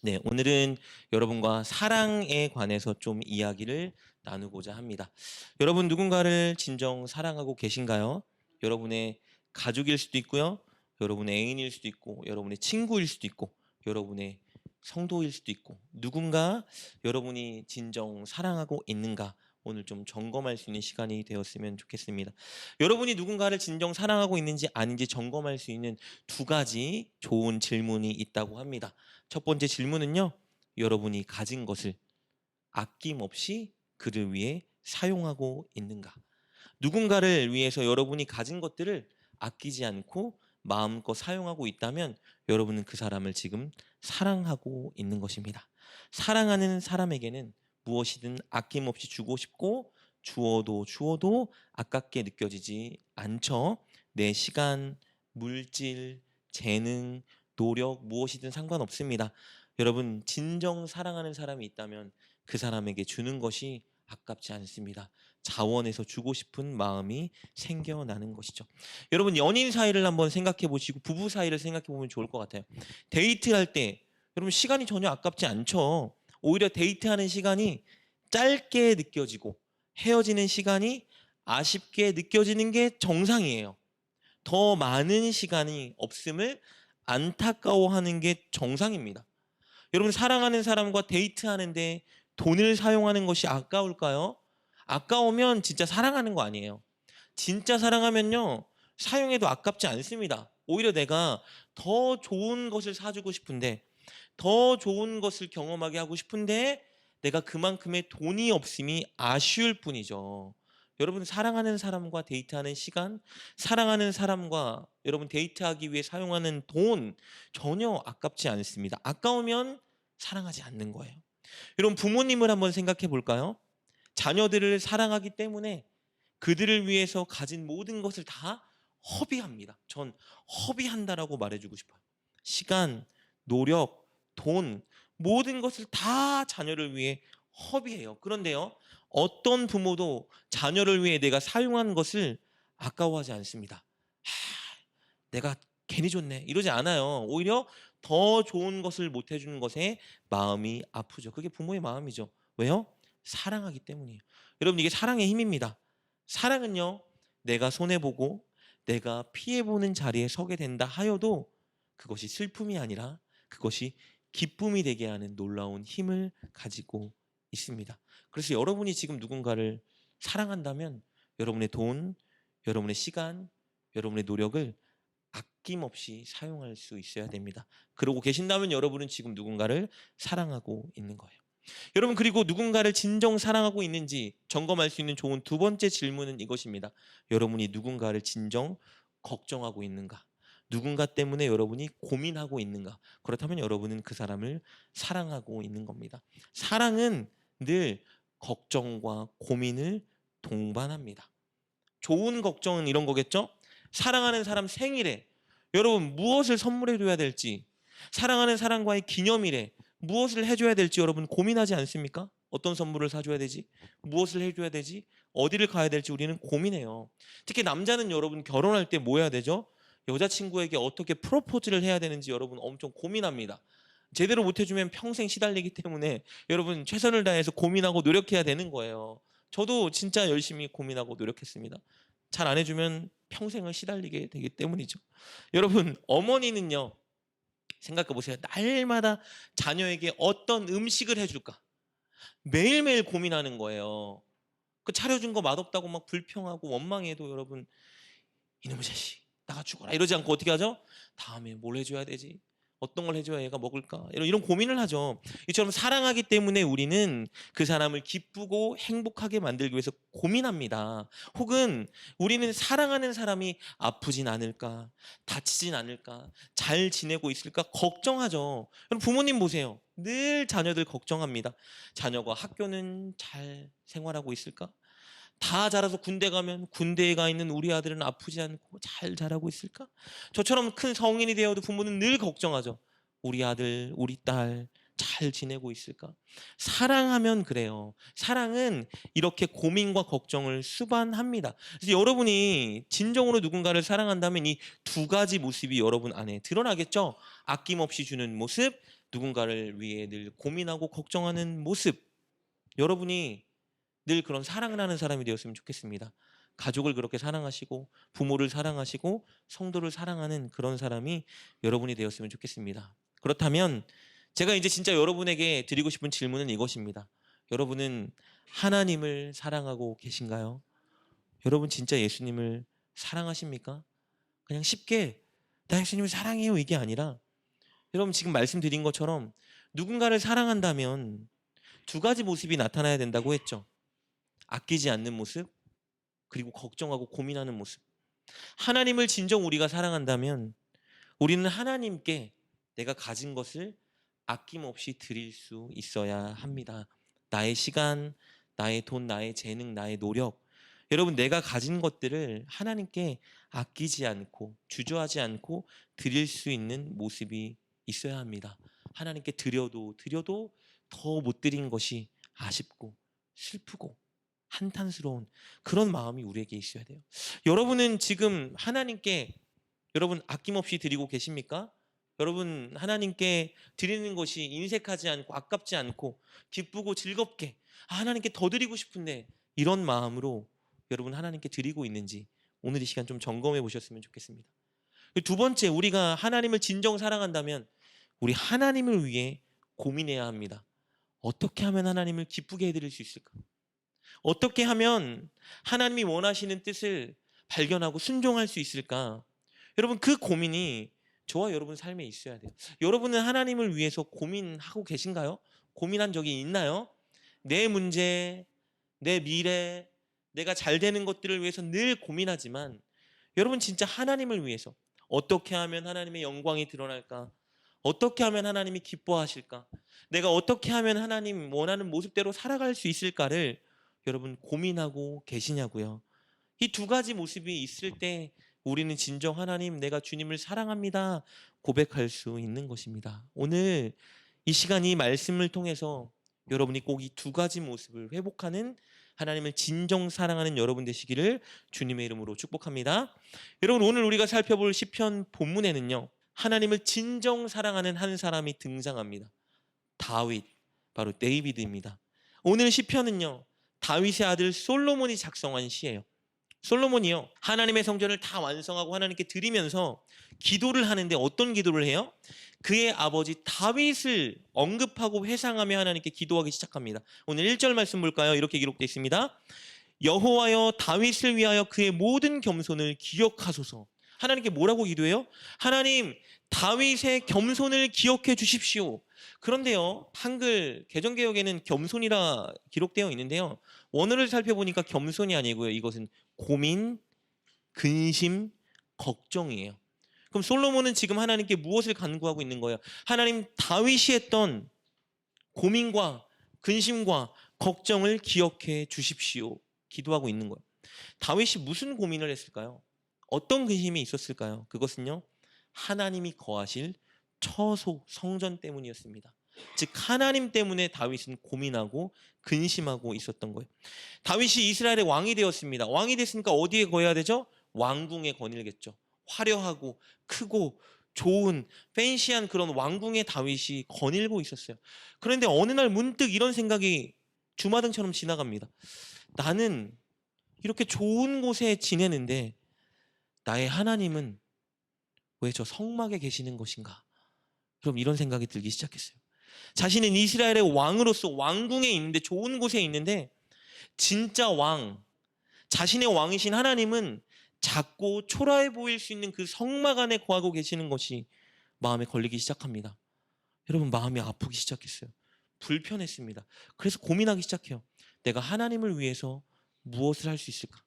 네, 오늘은 여러분과 사랑에 관해서 좀 이야기를 나누고자 합니다. 여러분 누군가를 진정 사랑하고 계신가요? 여러분의 가족일 수도 있고요. 여러분의 애인일 수도 있고, 여러분의 친구일 수도 있고, 여러분의 성도일 수도 있고, 누군가 여러분이 진정 사랑하고 있는가? 오늘 좀 점검할 수 있는 시간이 되었으면 좋겠습니다. 여러분이 누군가를 진정 사랑하고 있는지 아닌지 점검할 수 있는 두 가지 좋은 질문이 있다고 합니다. 첫 번째 질문은요. 여러분이 가진 것을 아낌없이 그를 위해 사용하고 있는가? 누군가를 위해서 여러분이 가진 것들을 아끼지 않고 마음껏 사용하고 있다면 여러분은 그 사람을 지금 사랑하고 있는 것입니다. 사랑하는 사람에게는 무엇이든 아낌없이 주고 싶고 주어도 아깝게 느껴지지 않죠. 내 시간, 물질, 재능, 노력 무엇이든 상관없습니다. 여러분 진정 사랑하는 사람이 있다면 그 사람에게 주는 것이 아깝지 않습니다. 자원해서 주고 싶은 마음이 생겨나는 것이죠. 여러분 연인 사이를 한번 생각해 보시고 부부 사이를 생각해 보면 좋을 것 같아요. 데이트할 때 여러분 시간이 전혀 아깝지 않죠. 오히려 데이트하는 시간이 짧게 느껴지고 헤어지는 시간이 아쉽게 느껴지는 게 정상이에요. 더 많은 시간이 없음을 안타까워하는 게 정상입니다. 여러분 사랑하는 사람과 데이트하는데 돈을 사용하는 것이 아까울까요? 아까우면 진짜 사랑하는 거 아니에요. 진짜 사랑하면요. 사용해도 아깝지 않습니다. 오히려 내가 더 좋은 것을 사주고 싶은데 더 좋은 것을 경험하게 하고 싶은데 내가 그만큼의 돈이 없음이 아쉬울 뿐이죠. 여러분 사랑하는 사람과 데이트하는 시간, 사랑하는 사람과 여러분 데이트하기 위해 사용하는 돈 전혀 아깝지 않습니다. 아까우면 사랑하지 않는 거예요. 여러분 부모님을 한번 생각해 볼까요? 자녀들을 사랑하기 때문에 그들을 위해서 가진 모든 것을 다 허비합니다. 전 허비한다라고 말해주고 싶어요. 시간, 노력, 돈, 모든 것을 다 자녀를 위해 허비해요. 그런데요, 어떤 부모도 자녀를 위해 내가 사용한 것을 아까워하지 않습니다. 내가 괜히 줬네. 이러지 않아요. 오히려 더 좋은 것을 못 해주는 것에 마음이 아프죠. 그게 부모의 마음이죠. 왜요? 사랑하기 때문이에요. 여러분, 이게 사랑의 힘입니다. 사랑은요, 내가 손해보고 내가 피해보는 자리에 서게 된다 하여도 그것이 슬픔이 아니라 그것이 기쁨이 되게 하는 놀라운 힘을 가지고 있습니다. 그래서 여러분이 지금 누군가를 사랑한다면 여러분의 돈, 여러분의 시간, 여러분의 노력을 아낌없이 사용할 수 있어야 됩니다. 그러고 계신다면 여러분은 지금 누군가를 사랑하고 있는 거예요. 여러분 그리고 누군가를 진정 사랑하고 있는지 점검할 수 있는 좋은 두 번째 질문은 이것입니다. 여러분이 누군가를 진정 걱정하고 있는가? 누군가 때문에 여러분이 고민하고 있는가? 그렇다면 여러분은 그 사람을 사랑하고 있는 겁니다. 사랑은 늘 걱정과 고민을 동반합니다. 좋은 걱정은 이런 거겠죠? 사랑하는 사람 생일에 여러분 무엇을 선물해 줘야 될지, 사랑하는 사람과의 기념일에 무엇을 해줘야 될지 여러분 고민하지 않습니까? 어떤 선물을 사줘야 되지? 무엇을 해줘야 되지? 어디를 가야 될지 우리는 고민해요. 특히 남자는 여러분 결혼할 때 뭐 해야 되죠? 여자친구에게 어떻게 프로포즈를 해야 되는지 여러분 엄청 고민합니다. 제대로 못 해주면 평생 시달리기 때문에 여러분 최선을 다해서 고민하고 노력해야 되는 거예요. 저도 진짜 열심히 고민하고 노력했습니다. 잘 안 해주면 평생을 시달리게 되기 때문이죠. 여러분, 어머니는요, 생각해 보세요. 날마다 자녀에게 어떤 음식을 해줄까? 매일매일 고민하는 거예요. 그 차려준 거 맛없다고 막 불평하고 원망해도 여러분, 이놈의 자식, 나가 죽어라. 이러지 않고 어떻게 하죠? 다음에 뭘 해줘야 되지? 어떤 걸 해줘야 얘가 먹을까? 이런 고민을 하죠. 이처럼 사랑하기 때문에 우리는 그 사람을 기쁘고 행복하게 만들기 위해서 고민합니다. 혹은 우리는 사랑하는 사람이 아프진 않을까? 다치진 않을까? 잘 지내고 있을까? 걱정하죠. 여러분 부모님 보세요. 늘 자녀들 걱정합니다. 자녀가 학교는 잘 생활하고 있을까? 다 자라서 군대 가면 군대에 가 있는 우리 아들은 아프지 않고 잘 자라고 있을까? 저처럼 큰 성인이 되어도 부모는 늘 걱정하죠. 우리 아들, 우리 딸 잘 지내고 있을까? 사랑하면 그래요. 사랑은 이렇게 고민과 걱정을 수반합니다. 그래서 여러분이 진정으로 누군가를 사랑한다면 이 두 가지 모습이 여러분 안에 드러나겠죠? 아낌없이 주는 모습, 누군가를 위해 늘 고민하고 걱정하는 모습. 여러분이 늘 그런 사랑을 하는 사람이 되었으면 좋겠습니다. 가족을 그렇게 사랑하시고 부모를 사랑하시고 성도를 사랑하는 그런 사람이 여러분이 되었으면 좋겠습니다. 그렇다면 제가 이제 진짜 여러분에게 드리고 싶은 질문은 이것입니다. 여러분은 하나님을 사랑하고 계신가요? 여러분 진짜 예수님을 사랑하십니까? 그냥 쉽게 나 예수님을 사랑해요 이게 아니라 여러분 지금 말씀드린 것처럼 누군가를 사랑한다면 두 가지 모습이 나타나야 된다고 했죠. 아끼지 않는 모습, 그리고 걱정하고 고민하는 모습. 하나님을 진정 우리가 사랑한다면 우리는 하나님께 내가 가진 것을 아낌없이 드릴 수 있어야 합니다. 나의 시간, 나의 돈, 나의 재능, 나의 노력. 여러분 내가 가진 것들을 하나님께 아끼지 않고 주저하지 않고 드릴 수 있는 모습이 있어야 합니다. 하나님께 드려도 더 못 드린 것이 아쉽고 슬프고 한탄스러운 그런 마음이 우리에게 있어야 돼요. 여러분은 지금 하나님께 여러분 아낌없이 드리고 계십니까? 여러분 하나님께 드리는 것이 인색하지 않고 아깝지 않고 기쁘고 즐겁게 하나님께 더 드리고 싶은데 이런 마음으로 여러분 하나님께 드리고 있는지 오늘 이 시간 좀 점검해 보셨으면 좋겠습니다. 두 번째, 우리가 하나님을 진정 사랑한다면 우리 하나님을 위해 고민해야 합니다. 어떻게 하면 하나님을 기쁘게 해드릴 수 있을까? 어떻게 하면 하나님이 원하시는 뜻을 발견하고 순종할 수 있을까? 여러분 그 고민이 저와 여러분 삶에 있어야 돼요. 여러분은 하나님을 위해서 고민하고 계신가요? 고민한 적이 있나요? 내 문제, 내 미래, 내가 잘 되는 것들을 위해서 늘 고민하지만 여러분 진짜 하나님을 위해서 어떻게 하면 하나님의 영광이 드러날까? 어떻게 하면 하나님이 기뻐하실까? 내가 어떻게 하면 하나님 원하는 모습대로 살아갈 수 있을까를 여러분 고민하고 계시냐고요. 이 두 가지 모습이 있을 때 우리는 진정 하나님 내가 주님을 사랑합니다 고백할 수 있는 것입니다. 오늘 이 시간 이 말씀을 통해서 여러분이 꼭 이 두 가지 모습을 회복하는 하나님을 진정 사랑하는 여러분 되시기를 주님의 이름으로 축복합니다. 여러분 오늘 우리가 살펴볼 시편 본문에는요 하나님을 진정 사랑하는 한 사람이 등장합니다. 다윗, 바로 데이비드입니다. 오늘 시편은요 다윗의 아들 솔로몬이 작성한 시예요. 솔로몬이요 하나님의 성전을 다 완성하고 하나님께 드리면서 기도를 하는데 어떤 기도를 해요? 그의 아버지 다윗을 언급하고 회상하며 하나님께 기도하기 시작합니다. 오늘 1절 말씀 볼까요? 이렇게 기록되어 있습니다. 여호와여 다윗을 위하여 그의 모든 겸손을 기억하소서. 하나님께 뭐라고 기도해요? 하나님 다윗의 겸손을 기억해 주십시오. 그런데요 한글 개정개역에는 겸손이라 기록되어 있는데요 원어를 살펴보니까 겸손이 아니고요 이것은 고민, 근심, 걱정이에요. 그럼 솔로몬은 지금 하나님께 무엇을 간구하고 있는 거예요? 하나님 다윗이 했던 고민과 근심과 걱정을 기억해 주십시오. 기도하고 있는 거예요. 다윗이 무슨 고민을 했을까요? 어떤 근심이 있었을까요? 그것은요 하나님이 거하실 처소 성전 때문이었습니다. 즉 하나님 때문에 다윗은 고민하고 근심하고 있었던 거예요. 다윗이 이스라엘의 왕이 되었습니다. 왕이 됐으니까 어디에 거해야 되죠? 왕궁에 거닐겠죠. 화려하고 크고 좋은 팬시한 그런 왕궁에 다윗이 거닐고 있었어요. 그런데 어느 날 문득 이런 생각이 주마등처럼 지나갑니다. 나는 이렇게 좋은 곳에 지내는데 나의 하나님은 왜 저 성막에 계시는 것인가? 그럼 이런 생각이 들기 시작했어요. 자신은 이스라엘의 왕으로서 왕궁에 있는데 좋은 곳에 있는데 진짜 왕, 자신의 왕이신 하나님은 작고 초라해 보일 수 있는 그 성막 안에 거하고 계시는 것이 마음에 걸리기 시작합니다. 여러분 마음이 아프기 시작했어요. 불편했습니다. 그래서 고민하기 시작해요. 내가 하나님을 위해서 무엇을 할 수 있을까?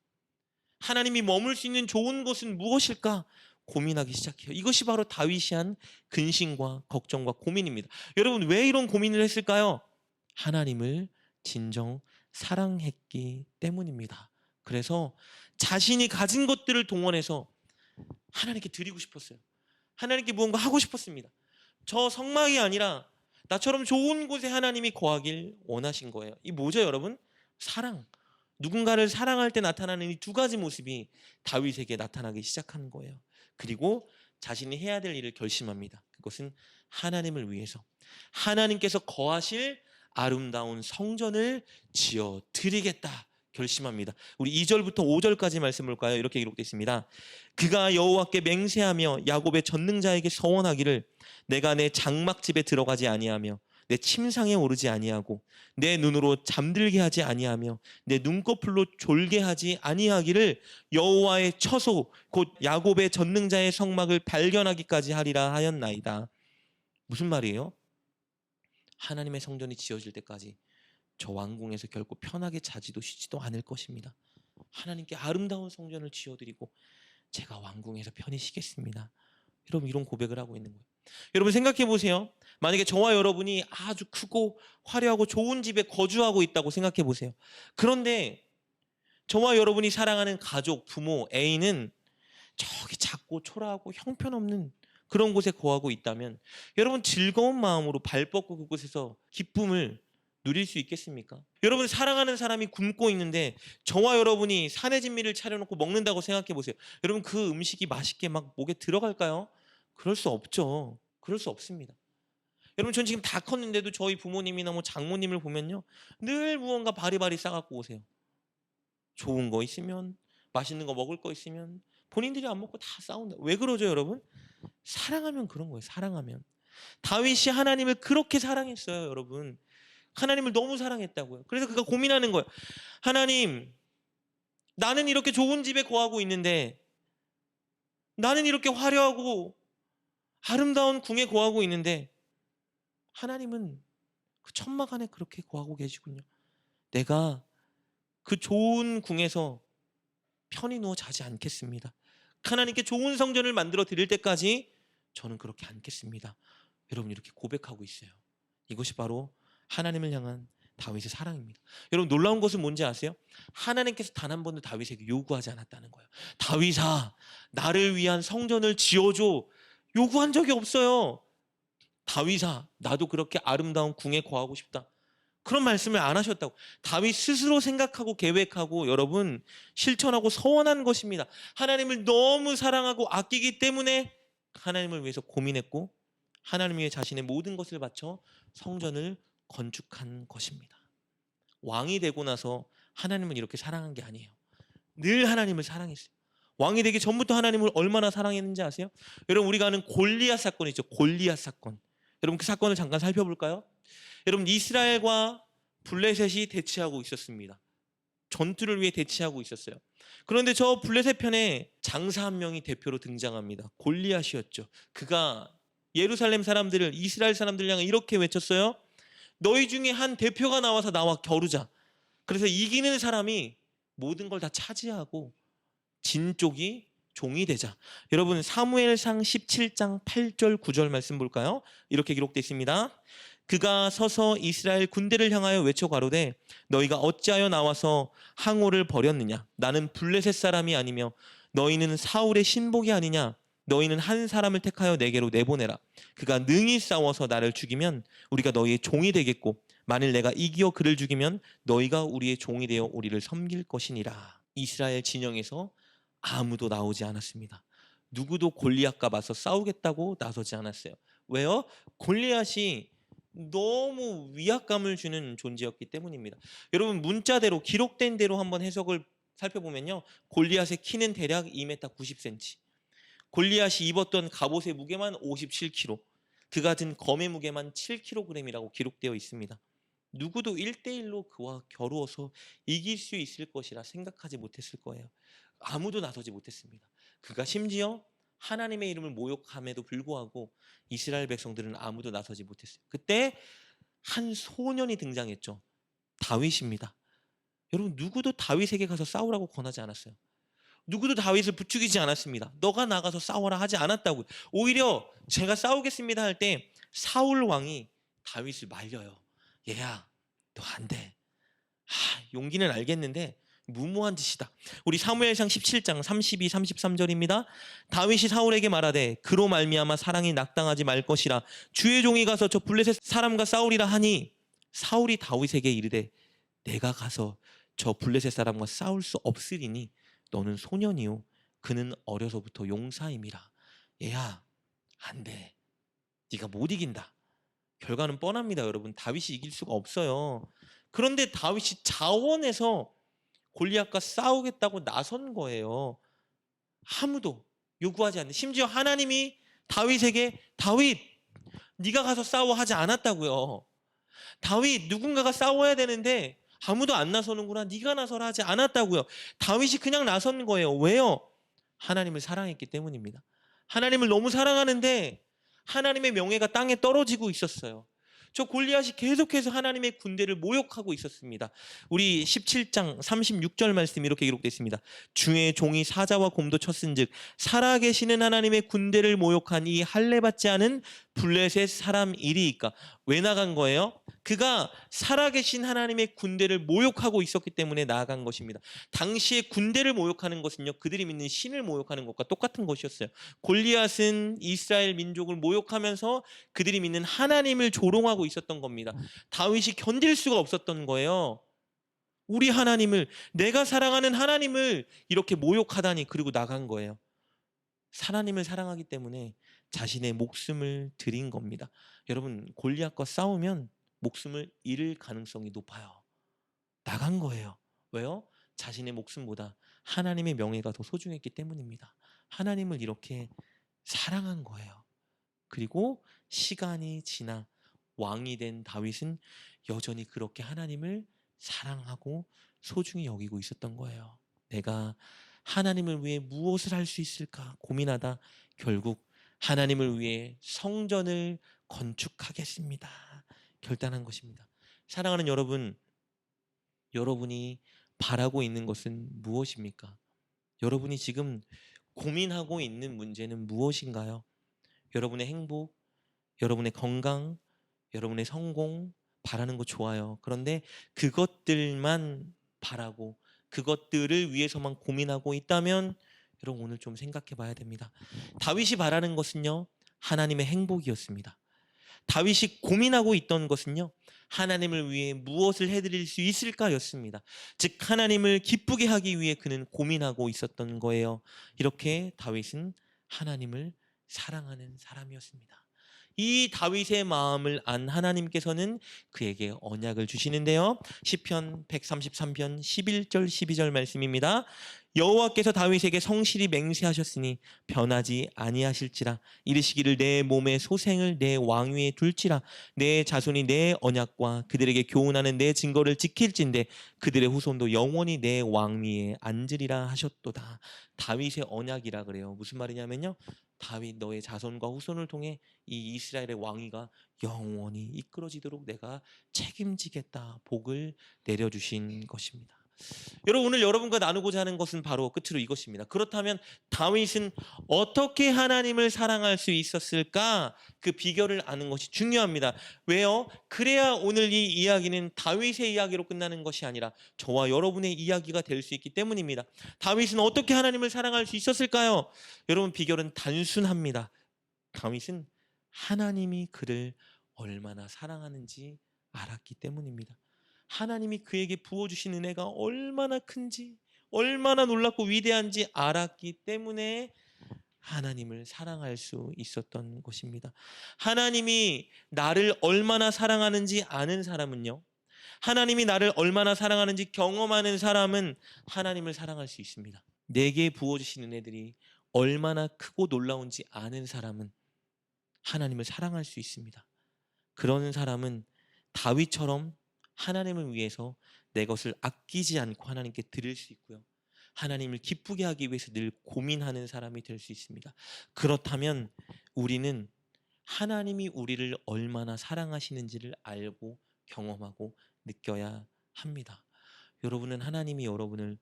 하나님이 머물 수 있는 좋은 곳은 무엇일까? 고민하기 시작해요. 이것이 바로 다윗이 한 근심과 걱정과 고민입니다. 여러분 왜 이런 고민을 했을까요? 하나님을 진정 사랑했기 때문입니다. 그래서 자신이 가진 것들을 동원해서 하나님께 드리고 싶었어요. 하나님께 무언가 하고 싶었습니다. 저 성막이 아니라 나처럼 좋은 곳에 하나님이 거하길 원하신 거예요. 이 뭐죠, 여러분? 사랑. 누군가를 사랑할 때 나타나는 이 두 가지 모습이 다윗에게 나타나기 시작하는 거예요. 그리고 자신이 해야 될 일을 결심합니다. 그것은 하나님을 위해서 하나님께서 거하실 아름다운 성전을 지어 드리겠다 결심합니다. 우리 2절부터 5절까지 말씀 볼까요? 이렇게 기록되어 있습니다. 그가 여호와께 맹세하며 야곱의 전능자에게 서원하기를 내가 내 장막집에 들어가지 아니하며 내 침상에 오르지 아니하고 내 눈으로 잠들게 하지 아니하며 내 눈꺼풀로 졸게 하지 아니하기를 여호와의 처소 곧 야곱의 전능자의 성막을 발견하기까지 하리라 하였나이다. 무슨 말이에요? 하나님의 성전이 지어질 때까지 저 왕궁에서 결코 편하게 자지도 쉬지도 않을 것입니다. 하나님께 아름다운 성전을 지어드리고 제가 왕궁에서 편히 쉬겠습니다. 여러분, 이런 고백을 하고 있는 거예요. 여러분, 생각해 보세요. 만약에 저와 여러분이 아주 크고 화려하고 좋은 집에 거주하고 있다고 생각해 보세요. 그런데 저와 여러분이 사랑하는 가족, 부모, 애인은 저기 작고 초라하고 형편없는 그런 곳에 거하고 있다면 여러분, 즐거운 마음으로 발 뻗고 그곳에서 기쁨을 누릴 수 있겠습니까? 여러분, 사랑하는 사람이 굶고 있는데 저와 여러분이 산의 진미를 차려놓고 먹는다고 생각해 보세요. 여러분, 그 음식이 맛있게 막 목에 들어갈까요? 그럴 수 없죠. 그럴 수 없습니다. 여러분, 전 지금 다 컸는데도 저희 부모님이나 뭐 장모님을 보면요, 늘 무언가 바리바리 싸갖고 오세요. 좋은 거 있으면, 맛있는 거 먹을 거 있으면 본인들이 안 먹고 다 싸운다. 왜 그러죠, 여러분? 사랑하면 그런 거예요. 사랑하면. 다윗이 하나님을 그렇게 사랑했어요, 여러분. 하나님을 너무 사랑했다고요. 그래서 그가 고민하는 거예요. 하나님, 나는 이렇게 좋은 집에 거하고 있는데, 나는 이렇게 화려하고 아름다운 궁에 거하고 있는데 하나님은 그 천막 안에 그렇게 거하고 계시군요. 내가 그 좋은 궁에서 편히 누워 자지 않겠습니다. 하나님께 좋은 성전을 만들어 드릴 때까지 저는 그렇게 않겠습니다. 여러분, 이렇게 고백하고 있어요. 이것이 바로 하나님을 향한 다윗의 사랑입니다. 여러분, 놀라운 것은 뭔지 아세요? 하나님께서 단 한 번도 다윗에게 요구하지 않았다는 거예요. 다윗아, 나를 위한 성전을 지어줘. 요구한 적이 없어요. 다윗아, 나도 그렇게 아름다운 궁에 거하고 싶다. 그런 말씀을 안 하셨다고. 다윗 스스로 생각하고 계획하고 여러분 실천하고 서원한 것입니다. 하나님을 너무 사랑하고 아끼기 때문에 하나님을 위해서 고민했고 하나님 위해 자신의 모든 것을 바쳐 성전을 건축한 것입니다. 왕이 되고 나서 하나님을 이렇게 사랑한 게 아니에요. 늘 하나님을 사랑했어요. 왕이 되기 전부터 하나님을 얼마나 사랑했는지 아세요? 여러분, 우리가 아는 골리앗 사건 있죠. 골리앗 사건. 여러분, 그 사건을 잠깐 살펴볼까요? 여러분, 이스라엘과 블레셋이 대치하고 있었습니다. 전투를 위해 대치하고 있었어요. 그런데 저 블레셋 편에 장사 한 명이 대표로 등장합니다. 골리앗이었죠. 그가 예루살렘 사람들을, 이스라엘 사람들을 향해 이렇게 외쳤어요. 너희 중에 한 대표가 나와서 나와 겨루자. 그래서 이기는 사람이 모든 걸 다 차지하고 진 쪽이 종이 되자. 여러분, 사무엘상 17장 8절 9절 말씀 볼까요? 이렇게 기록되어 있습니다. 그가 서서 이스라엘 군대를 향하여 외쳐 가로되 너희가 어찌하여 나와서 항오를 벌였느냐? 나는 블레셋 사람이 아니며 너희는 사울의 신복이 아니냐? 너희는 한 사람을 택하여 내게로 내보내라. 그가 능히 싸워서 나를 죽이면 우리가 너희의 종이 되겠고 만일 내가 이기어 그를 죽이면 너희가 우리의 종이 되어 우리를 섬길 것이니라. 이스라엘 진영에서 아무도 나오지 않았습니다. 누구도 골리앗과 맞서 싸우겠다고 나서지 않았어요. 왜요? 골리앗이 너무 위압감을 주는 존재였기 때문입니다. 여러분, 문자대로 기록된 대로 한번 해석을 살펴보면요, 골리앗의 키는 대략 2m 90cm, 골리앗이 입었던 갑옷의 무게만 57kg, 그가 든 검의 무게만 7kg이라고 기록되어 있습니다. 누구도 1대1로 그와 겨루어서 이길 수 있을 것이라 생각하지 못했을 거예요. 아무도 나서지 못했습니다. 그가 심지어 하나님의 이름을 모욕함에도 불구하고 이스라엘 백성들은 아무도 나서지 못했어요. 그때 한 소년이 등장했죠. 다윗입니다. 여러분, 누구도 다윗에게 가서 싸우라고 권하지 않았어요. 누구도 다윗을 부추기지 않았습니다. 너가 나가서 싸워라 하지 않았다고요. 오히려 제가 싸우겠습니다 할 때 사울 왕이 다윗을 말려요. 얘야, 너 안 돼. 용기는 알겠는데 무모한 짓이다. 우리 사무엘상 17장 32, 33절입니다. 다윗이 사울에게 말하되 그로 말미암아 사랑이 낙당하지 말 것이라 주의 종이 가서 저 블레셋 사람과 싸우리라 하니 사울이 다윗에게 이르되 내가 가서 저 블레셋 사람과 싸울 수 없으리니 너는 소년이요 그는 어려서부터 용사임이라. 얘야 안 돼. 네가 못 이긴다. 결과는 뻔합니다, 여러분. 다윗이 이길 수가 없어요. 그런데 다윗이 자원해서 골리앗과 싸우겠다고 나선 거예요. 아무도 요구하지 않는, 심지어 하나님이 다윗에게 다윗 네가 가서 싸워 하지 않았다고요. 다윗 누군가가 싸워야 되는데 아무도 안 나서는구나, 네가 나서라 하지 않았다고요. 다윗이 그냥 나선 거예요. 왜요? 하나님을 사랑했기 때문입니다. 하나님을 너무 사랑하는데 하나님의 명예가 땅에 떨어지고 있었어요. 저 골리앗이 계속해서 하나님의 군대를 모욕하고 있었습니다. 우리 17장 36절 말씀 이렇게 기록되어 있습니다. 주의 종이 사자와 곰도 쳤은즉 살아계시는 하나님의 군대를 모욕한 이 할례받지 않은 블레셋 사람 이리이까. 왜 나간 거예요? 그가 살아계신 하나님의 군대를 모욕하고 있었기 때문에 나아간 것입니다. 당시에 군대를 모욕하는 것은요, 그들이 믿는 신을 모욕하는 것과 똑같은 것이었어요. 골리앗은 이스라엘 민족을 모욕하면서 그들이 믿는 하나님을 조롱하고 있었던 겁니다. 다윗이 견딜 수가 없었던 거예요. 우리 하나님을, 내가 사랑하는 하나님을 이렇게 모욕하다니. 그리고 나간 거예요. 하나님을 사랑하기 때문에 자신의 목숨을 드린 겁니다. 여러분, 골리앗과 싸우면 목숨을 잃을 가능성이 높아요. 나간 거예요. 왜요? 자신의 목숨보다 하나님의 명예가 더 소중했기 때문입니다. 하나님을 이렇게 사랑한 거예요. 그리고 시간이 지나 왕이 된 다윗은 여전히 그렇게 하나님을 사랑하고 소중히 여기고 있었던 거예요. 내가 하나님을 위해 무엇을 할 수 있을까 고민하다 결국 하나님을 위해 성전을 건축하겠습니다. 결단한 것입니다. 사랑하는 여러분, 여러분이 바라고 있는 것은 무엇입니까? 여러분이 지금 고민하고 있는 문제는 무엇인가요? 여러분의 행복, 여러분의 건강, 여러분의 성공 바라는 거 좋아요. 그런데 그것들만 바라고 그것들을 위해서만 고민하고 있다면 여러분 오늘 좀 생각해 봐야 됩니다. 다윗이 바라는 것은요, 하나님의 행복이었습니다. 다윗이 고민하고 있던 것은요, 하나님을 위해 무엇을 해드릴 수 있을까였습니다. 즉 하나님을 기쁘게 하기 위해 그는 고민하고 있었던 거예요. 이렇게 다윗은 하나님을 사랑하는 사람이었습니다. 이 다윗의 마음을 안 하나님께서는 그에게 언약을 주시는데요. 시편 133편 11절 12절 말씀입니다. 여호와께서 다윗에게 성실히 맹세하셨으니 변하지 아니하실지라. 이르시기를 내 몸의 소생을 내 왕위에 둘지라. 내 자손이 내 언약과 그들에게 교훈하는 내 증거를 지킬진대 그들의 후손도 영원히 내 왕위에 앉으리라 하셨도다. 다윗의 언약이라 그래요. 무슨 말이냐면요, 다윗 너의 자손과 후손을 통해 이 이스라엘의 왕위가 영원히 이끌어지도록 내가 책임지겠다 복을 내려주신 것입니다. 여러분, 오늘 여러분과 나누고자 하는 것은 바로 끝으로 이것입니다. 그렇다면 다윗은 어떻게 하나님을 사랑할 수 있었을까? 그 비결을 아는 것이 중요합니다. 왜요? 그래야 오늘 이 이야기는 다윗의 이야기로 끝나는 것이 아니라 저와 여러분의 이야기가 될 수 있기 때문입니다. 다윗은 어떻게 하나님을 사랑할 수 있었을까요? 여러분, 비결은 단순합니다. 다윗은 하나님이 그를 얼마나 사랑하는지 알았기 때문입니다. 하나님이 그에게 부어주신 은혜가 얼마나 큰지, 얼마나 놀랍고 위대한지 알았기 때문에 하나님을 사랑할 수 있었던 것입니다. 하나님이 나를 얼마나 사랑하는지 아는 사람은요, 하나님이 나를 얼마나 사랑하는지 경험하는 사람은 하나님을 사랑할 수 있습니다. 내게 부어주신 은혜들이 얼마나 크고 놀라운지 아는 사람은 하나님을 사랑할 수 있습니다. 그러는 사람은 다윗처럼 하나님을 위해서 내 것을 아끼지 않고 하나님께 드릴 수 있고요, 하나님을 기쁘게 하기 위해서 늘 고민하는 사람이 될 수 있습니다. 그렇다면 우리는 하나님이 우리를 얼마나 사랑하시는지를 알고 경험하고 느껴야 합니다. 여러분은 하나님이 여러분을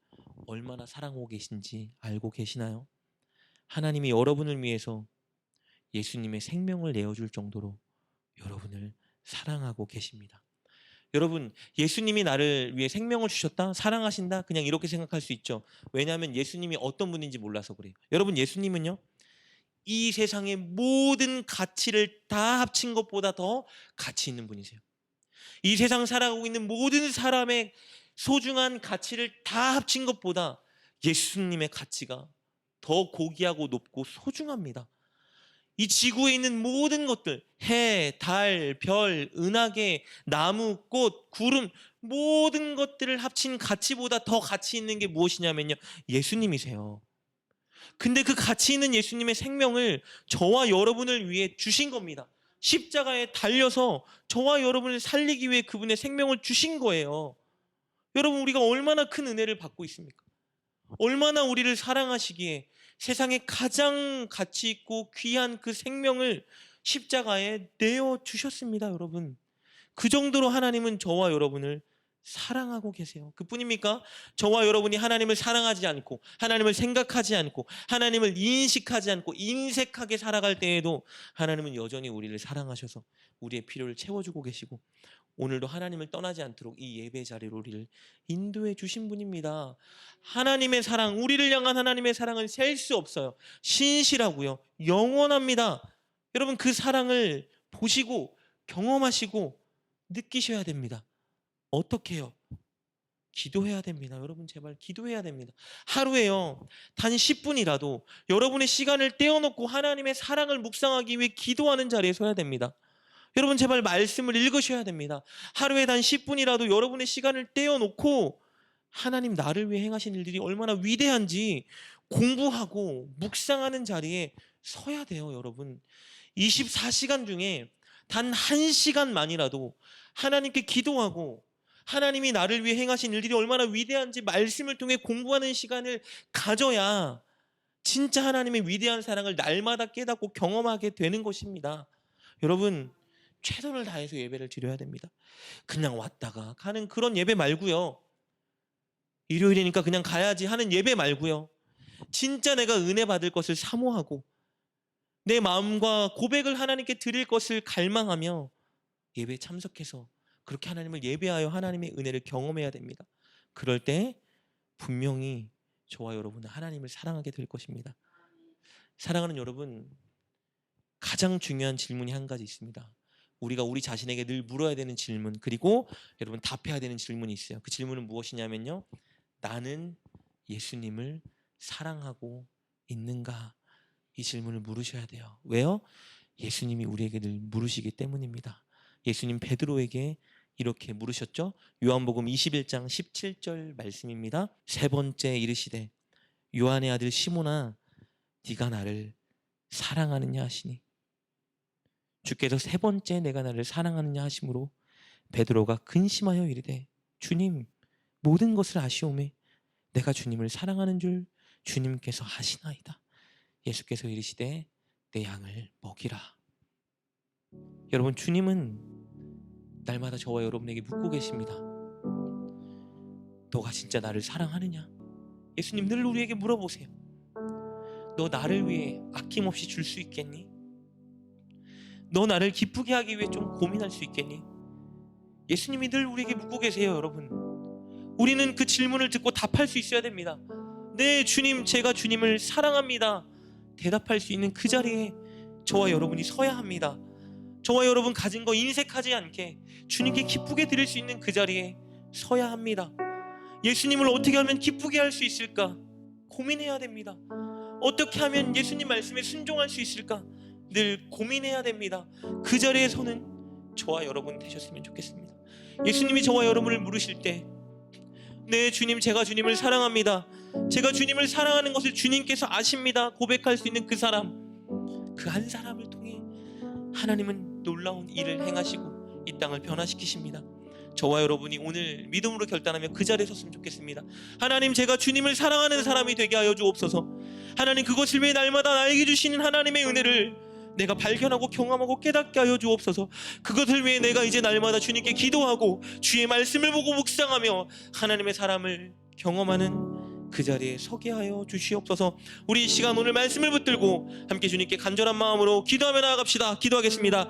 얼마나 사랑하고 계신지 알고 계시나요? 하나님이 여러분을 위해서 예수님의 생명을 내어줄 정도로 여러분을 사랑하고 계십니다. 여러분, 예수님이 나를 위해 생명을 주셨다? 사랑하신다? 그냥 이렇게 생각할 수 있죠. 왜냐하면 예수님이 어떤 분인지 몰라서 그래요. 여러분, 예수님은요, 이 세상의 모든 가치를 다 합친 것보다 더 가치 있는 분이세요. 이 세상 살아가고 있는 모든 사람의 소중한 가치를 다 합친 것보다 예수님의 가치가 더 고귀하고 높고 소중합니다. 이 지구에 있는 모든 것들, 해, 달, 별, 은하계, 나무, 꽃, 구름, 모든 것들을 합친 가치보다 더 가치 있는 게 무엇이냐면요, 예수님이세요. 근데 그 가치 있는 예수님의 생명을 저와 여러분을 위해 주신 겁니다. 십자가에 달려서 저와 여러분을 살리기 위해 그분의 생명을 주신 거예요. 여러분, 우리가 얼마나 큰 은혜를 받고 있습니까? 얼마나 우리를 사랑하시기에 세상에 가장 가치 있고 귀한 그 생명을 십자가에 내어 주셨습니다, 여러분. 그 정도로 하나님은 저와 여러분을 사랑하고 계세요. 그뿐입니까? 저와 여러분이 하나님을 사랑하지 않고, 하나님을 생각하지 않고, 하나님을 인식하지 않고 인색하게 살아갈 때에도 하나님은 여전히 우리를 사랑하셔서 우리의 필요를 채워주고 계시고, 오늘도 하나님을 떠나지 않도록 이 예배 자리로 우리를 인도해 주신 분입니다. 하나님의 사랑, 우리를 향한 하나님의 사랑은 셀 수 없어요. 신실하고요, 영원합니다. 여러분, 그 사랑을 보시고 경험하시고 느끼셔야 됩니다. 어떻게 해요? 기도해야 됩니다. 여러분, 제발 기도해야 됩니다. 하루에요, 단 10분이라도 여러분의 시간을 떼어놓고 하나님의 사랑을 묵상하기 위해 기도하는 자리에 서야 됩니다. 여러분, 제발 말씀을 읽으셔야 됩니다. 하루에 단 10분이라도 여러분의 시간을 떼어놓고 하나님 나를 위해 행하신 일들이 얼마나 위대한지 공부하고 묵상하는 자리에 서야 돼요. 여러분, 24시간 중에 단 1시간만이라도 하나님께 기도하고 하나님이 나를 위해 행하신 일들이 얼마나 위대한지 말씀을 통해 공부하는 시간을 가져야 진짜 하나님의 위대한 사랑을 날마다 깨닫고 경험하게 되는 것입니다. 여러분, 최선을 다해서 예배를 드려야 됩니다. 그냥 왔다가 가는 그런 예배 말고요, 일요일이니까 그냥 가야지 하는 예배 말고요, 진짜 내가 은혜 받을 것을 사모하고 내 마음과 고백을 하나님께 드릴 것을 갈망하며 예배에 참석해서 그렇게 하나님을 예배하여 하나님의 은혜를 경험해야 됩니다. 그럴 때 분명히 저와 여러분은 하나님을 사랑하게 될 것입니다. 사랑하는 여러분, 가장 중요한 질문이 한 가지 있습니다. 우리가 우리 자신에게 늘 물어야 되는 질문, 그리고 여러분 답해야 되는 질문이 있어요. 그 질문은 무엇이냐면요, 나는 예수님을 사랑하고 있는가? 이 질문을 물으셔야 돼요. 왜요? 예수님이 우리에게 늘 물으시기 때문입니다. 예수님 베드로에게 이렇게 물으셨죠. 요한복음 21장 17절 말씀입니다. 세 번째 이르시되 요한의 아들 시몬아, 네가 나를 사랑하느냐 하시니, 주께서 세 번째 내가 나를 사랑하느냐 하심으로 베드로가 근심하여 이르되 주님, 모든 것을 아시오매 내가 주님을 사랑하는 줄 주님께서 아시나이다. 예수께서 이르시되 내 양을 먹이라. 여러분, 주님은 날마다 저와 여러분에게 묻고 계십니다. 너가 진짜 나를 사랑하느냐? 예수님 늘 우리에게 물어보세요. 너 나를 위해 아낌없이 줄 수 있겠니? 너 나를 기쁘게 하기 위해 좀 고민할 수 있겠니? 예수님이 늘 우리에게 묻고 계세요. 여러분, 우리는 그 질문을 듣고 답할 수 있어야 됩니다. 네, 주님, 제가 주님을 사랑합니다. 대답할 수 있는 그 자리에 저와 여러분이 서야 합니다. 저와 여러분 가진 거 인색하지 않게 주님께 기쁘게 드릴 수 있는 그 자리에 서야 합니다. 예수님을 어떻게 하면 기쁘게 할 수 있을까 고민해야 됩니다. 어떻게 하면 예수님 말씀에 순종할 수 있을까 늘 고민해야 됩니다. 그 자리에서는 저와 여러분 되셨으면 좋겠습니다. 예수님이 저와 여러분을 물으실 때, 네 주님, 제가 주님을 사랑합니다, 제가 주님을 사랑하는 것을 주님께서 아십니다 고백할 수 있는 그 사람, 그 한 사람을 통해 하나님은 놀라운 일을 행하시고 이 땅을 변화시키십니다. 저와 여러분이 오늘 믿음으로 결단하며 그 자리에 섰으면 좋겠습니다. 하나님, 제가 주님을 사랑하는 사람이 되게 하여 주옵소서. 하나님, 그것을 위해 날마다 나에게 주시는 하나님의 은혜를 내가 발견하고 경험하고 깨닫게 하여 주옵소서. 그것을 위해 내가 이제 날마다 주님께 기도하고 주의 말씀을 보고 묵상하며 하나님의 사랑을 경험하는 그 자리에 서게 하여 주시옵소서. 우리 이 시간 오늘 말씀을 붙들고 함께 주님께 간절한 마음으로 기도하며 나아갑시다. 기도하겠습니다.